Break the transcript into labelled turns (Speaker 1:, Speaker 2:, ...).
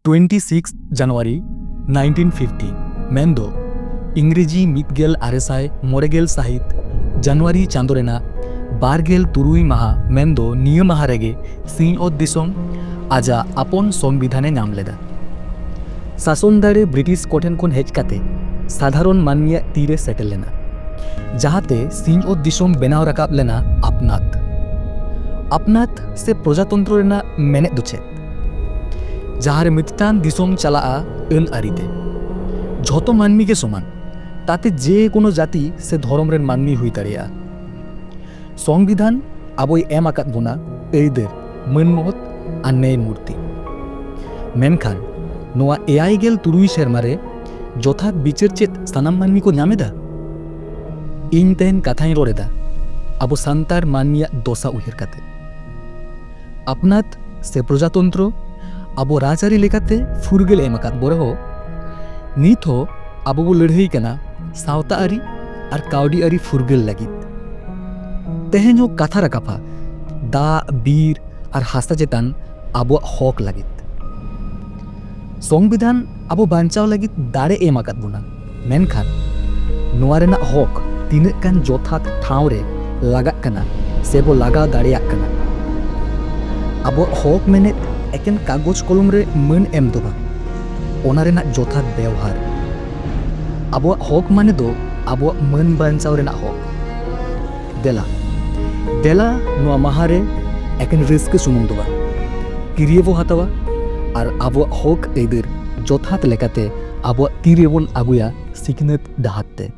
Speaker 1: 26 January 1950 मेंदो इंग्रेजी मितगेल आरेसाय मोरेगेल साहित जनवरी चांदो रेना बारगेल तुरुई माहा मेंदो निया माहा रेगे सिंहओत दिसोम आजा आपन संविधाने नाम लेदा। शासन दाड़े ब्रिटिश कोठेन कोन हेज काते साधारण मानमिया तीरे सेटल लेना जहाते सिंहओत दिसोम बेनाव राकाब लेना अपनात से प्रजातंत्र रेना मेने दुचे जहारे मितटान दिसोम चला अन आरिते झोतो मानमी के समान ताते जे कोनो जाति से धर्म रेन मानमी हुई दाड़ेया। संविधान आबोय एम आकाद बोना एइदेर मानमहत आर न्याय मूर्ति मेनखान नोआ 83 सेरमारे जथात बिचार चेद सानाम मानमी को नामेदा। इन तेन कथाई रोड़ेदा आबो सान्तार मानमिया दशा उहिर काते अपनात से प्रजातंत्र आबो राजारी लेकाते फुरगेल एम आकाद बोरेहो नित हो आबो बो लड़ाई कना सावता आरी और कावडी आरी फुरगेल लगित तेहेनो कथा राकाफा दा बीर और हास्ता चेतान आबो हक लगित संविधान आबो बांचाव लगित दाड़े एम आकाद बोना मेनखान नोआ रेना हक तीनाक गान जथात ठाव रे लागाक कना से बो लागा दाड़ेयाक कना। आबो हक मेने एकेन कागज कलम रे मान एम दो ओना रेना जथात व्यवहार आबो हक माने दो आबो मान बांचाव रेना हक देला देला नोआ माहारे एकेन रिस्क सुमुंग दो किरिये बो हातावा और आबो हक एइदेर जथात लेकाते आबो तीरे बोन आगुया सिखनेत डाहाते।